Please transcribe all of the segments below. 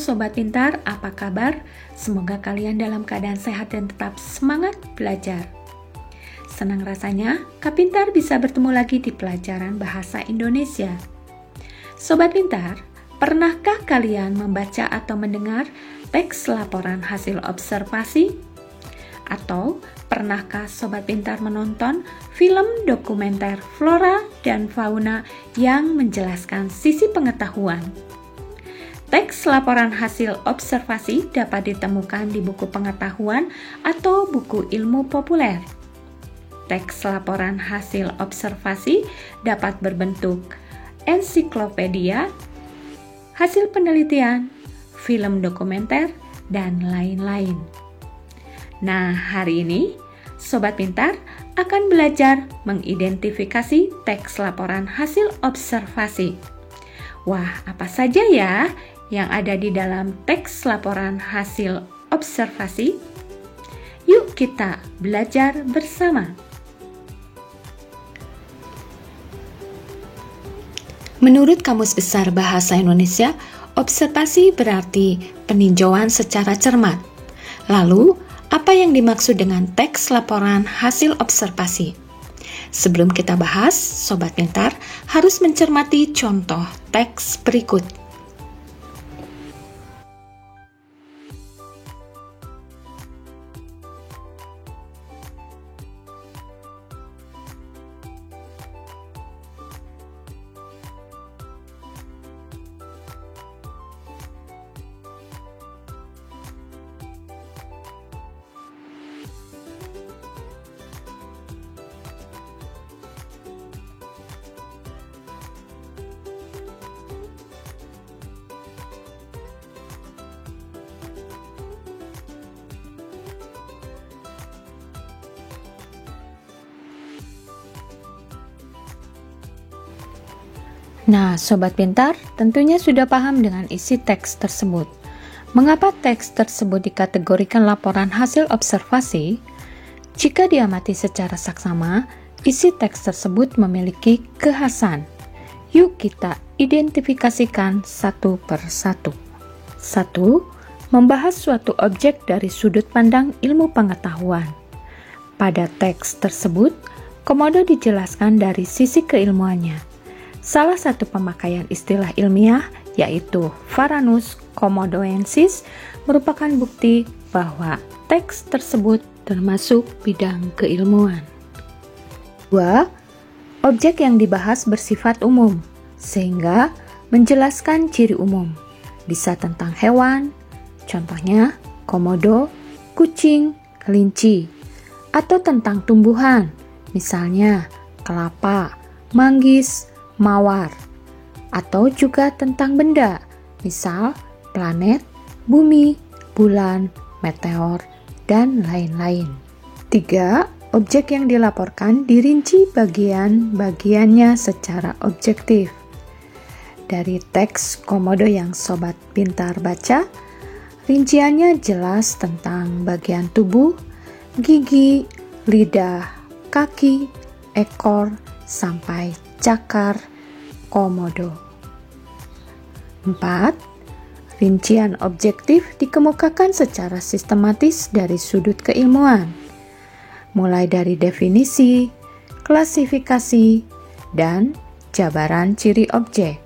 Sobat Pintar, apa kabar? Semoga kalian dalam keadaan sehat dan tetap semangat belajar. Senang rasanya Kak Pintar bisa bertemu lagi di pelajaran Bahasa Indonesia. Sobat Pintar, pernahkah kalian membaca atau mendengar teks laporan hasil observasi? Atau pernahkah Sobat Pintar menonton film dokumenter flora dan fauna yang menjelaskan sisi pengetahuan? Teks laporan hasil observasi dapat ditemukan di buku pengetahuan atau buku ilmu populer. Teks laporan hasil observasi dapat berbentuk ensiklopedia, hasil penelitian, film dokumenter, dan lain-lain. Nah, hari ini Sobat Pintar akan belajar mengidentifikasi teks laporan hasil observasi. Wah, apa saja ya yang ada di dalam teks laporan hasil observasi? Yuk kita belajar bersama. Menurut Kamus Besar Bahasa Indonesia, observasi berarti peninjauan secara cermat. Lalu, apa yang dimaksud dengan teks laporan hasil observasi? Sebelum kita bahas, Sobat Pintar harus mencermati contoh teks berikut. Nah, Sobat Pintar tentunya sudah paham dengan isi teks tersebut. Mengapa teks tersebut dikategorikan laporan hasil observasi? Jika diamati secara saksama, isi teks tersebut memiliki kekhasan. Yuk kita identifikasikan satu per satu. 1. Membahas suatu objek dari sudut pandang ilmu pengetahuan. Pada teks tersebut, komodo dijelaskan dari sisi keilmuannya. Salah satu pemakaian istilah ilmiah yaitu Varanus komodoensis merupakan bukti bahwa teks tersebut termasuk bidang keilmuan. 2. Objek yang dibahas bersifat umum, sehingga menjelaskan ciri umum. Bisa tentang hewan, contohnya komodo, kucing, kelinci, atau tentang tumbuhan, misalnya kelapa, manggis, mawar, atau juga tentang benda, misal planet, bumi, bulan, meteor, dan lain-lain. 3. Objek yang dilaporkan dirinci bagian-bagiannya secara objektif. Dari teks komodo yang Sobat Pintar baca, rinciannya jelas tentang bagian tubuh, gigi, lidah, kaki, ekor, sampai cakar komodo. 4. Rincian objektif dikemukakan secara sistematis dari sudut keilmuan, mulai dari definisi, klasifikasi, dan jabaran ciri objek.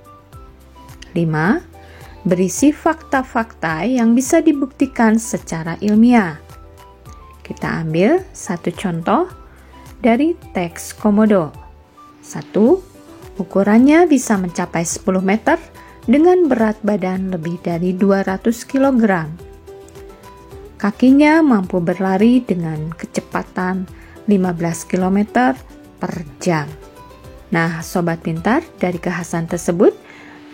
5. Berisi fakta-fakta yang bisa dibuktikan secara ilmiah. Kita ambil satu contoh dari teks komodo. 1. Ukurannya bisa mencapai 10 meter dengan berat badan lebih dari 200 kg. Kakinya mampu berlari dengan kecepatan 15 km per jam. Nah, Sobat Pintar, dari kekhasan tersebut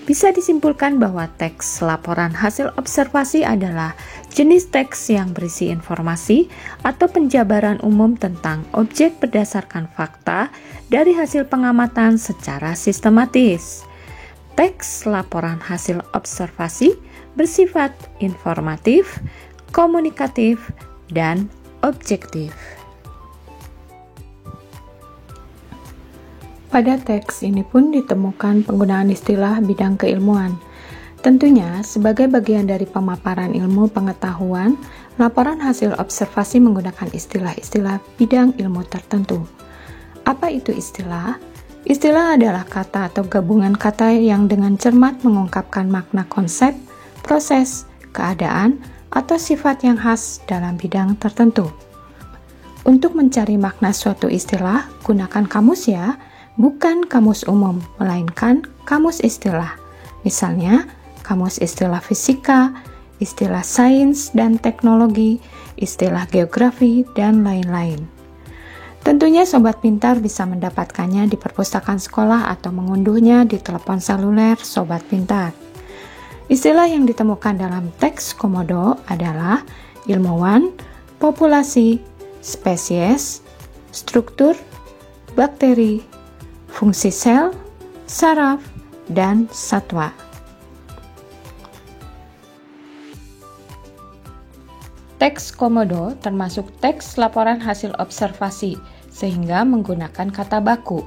bisa disimpulkan bahwa teks laporan hasil observasi adalah jenis teks yang berisi informasi atau penjabaran umum tentang objek berdasarkan fakta dari hasil pengamatan secara sistematis. Teks laporan hasil observasi bersifat informatif, komunikatif, dan objektif. Pada teks ini pun ditemukan penggunaan istilah bidang keilmuan. Tentunya, sebagai bagian dari pemaparan ilmu pengetahuan, laporan hasil observasi menggunakan istilah-istilah bidang ilmu tertentu. Apa itu istilah? Istilah adalah kata atau gabungan kata yang dengan cermat mengungkapkan makna konsep, proses, keadaan, atau sifat yang khas dalam bidang tertentu. Untuk mencari makna suatu istilah, gunakan kamus ya, bukan kamus umum, melainkan kamus istilah. Misalnya, kamus istilah fisika, istilah sains dan teknologi, istilah geografi, dan lain-lain. Tentunya Sobat Pintar bisa mendapatkannya di perpustakaan sekolah atau mengunduhnya di telepon seluler Sobat Pintar. Istilah yang ditemukan dalam teks Komodo adalah ilmuwan, populasi, spesies, struktur, bakteri, fungsi sel, saraf, dan satwa. Teks Komodo termasuk teks laporan hasil observasi, sehingga menggunakan kata baku.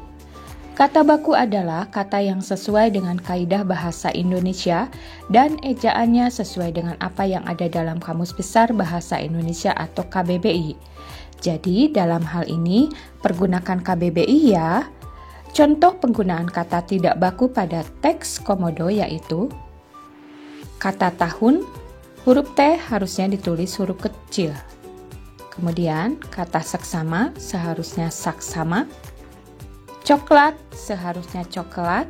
Kata baku adalah kata yang sesuai dengan kaidah bahasa Indonesia dan ejaannya sesuai dengan apa yang ada dalam Kamus Besar Bahasa Indonesia atau KBBI. Jadi, dalam hal ini, pergunakan KBBI ya. Contoh penggunaan kata tidak baku pada teks Komodo yaitu kata tahun, huruf T harusnya ditulis huruf kecil. Kemudian, kata seksama seharusnya saksama. Coklat seharusnya coklat.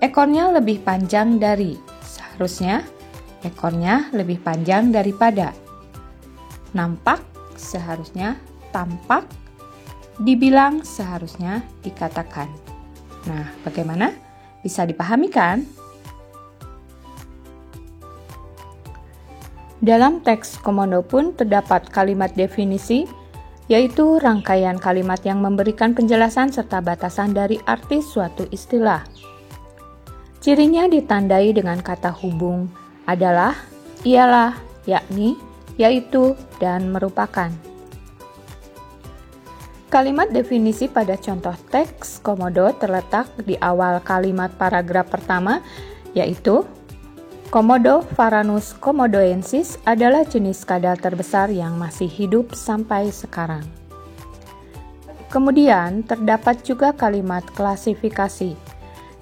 Ekornya lebih panjang dari, seharusnya ekornya lebih panjang daripada. Nampak seharusnya tampak. Dibilang seharusnya dikatakan. Nah, bagaimana? Bisa dipahami kan? Dalam teks Komodo pun terdapat kalimat definisi, yaitu rangkaian kalimat yang memberikan penjelasan serta batasan dari arti suatu istilah. Cirinya ditandai dengan kata hubung adalah, ialah, yakni, yaitu, dan merupakan. Kalimat definisi pada contoh teks Komodo terletak di awal kalimat paragraf pertama, yaitu Komodo varanus komodoensis adalah jenis kadal terbesar yang masih hidup sampai sekarang. Kemudian terdapat juga kalimat klasifikasi.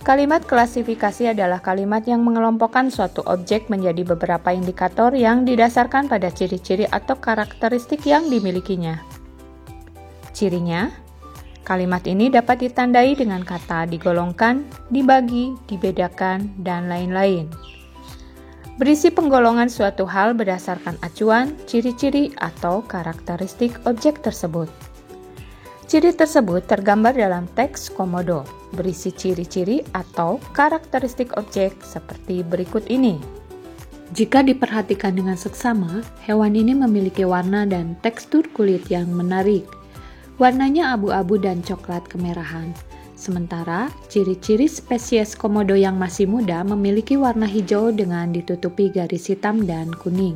Kalimat klasifikasi adalah kalimat yang mengelompokkan suatu objek menjadi beberapa indikator yang didasarkan pada ciri-ciri atau karakteristik yang dimilikinya. Cirinya, kalimat ini dapat ditandai dengan kata digolongkan, dibagi, dibedakan, dan lain-lain. Berisi penggolongan suatu hal berdasarkan acuan, ciri-ciri, atau karakteristik objek tersebut. Ciri tersebut tergambar dalam teks Komodo, berisi ciri-ciri atau karakteristik objek seperti berikut ini. Jika diperhatikan dengan seksama, hewan ini memiliki warna dan tekstur kulit yang menarik. Warnanya abu-abu dan coklat kemerahan. Sementara, ciri-ciri spesies Komodo yang masih muda memiliki warna hijau dengan ditutupi garis hitam dan kuning.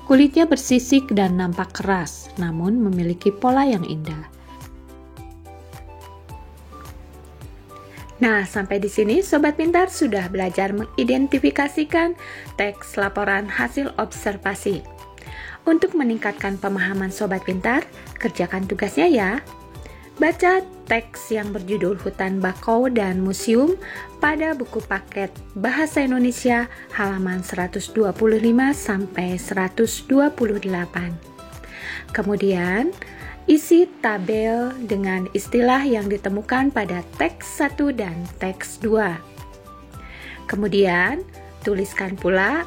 Kulitnya bersisik dan nampak keras, namun memiliki pola yang indah. Nah, sampai di sini Sobat Pintar sudah belajar mengidentifikasikan teks laporan hasil observasi. Untuk meningkatkan pemahaman Sobat Pintar, kerjakan tugasnya ya. Baca teks yang berjudul Hutan Bakau dan Museum pada buku paket Bahasa Indonesia halaman 125 sampai 128. Kemudian, isi tabel dengan istilah yang ditemukan pada teks 1 dan teks 2. Kemudian, tuliskan pula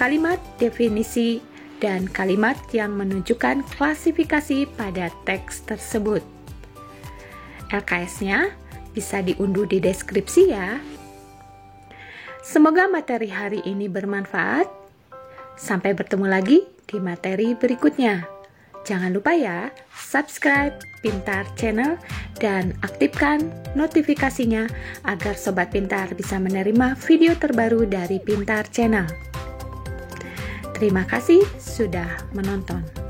kalimat definisi dan kalimat yang menunjukkan klasifikasi pada teks tersebut. LKS-nya bisa diunduh di deskripsi ya. Semoga materi hari ini bermanfaat. Sampai bertemu lagi di materi berikutnya. Jangan lupa ya, subscribe Pintar Channel dan aktifkan notifikasinya agar Sobat Pintar bisa menerima video terbaru dari Pintar Channel. Terima kasih sudah menonton.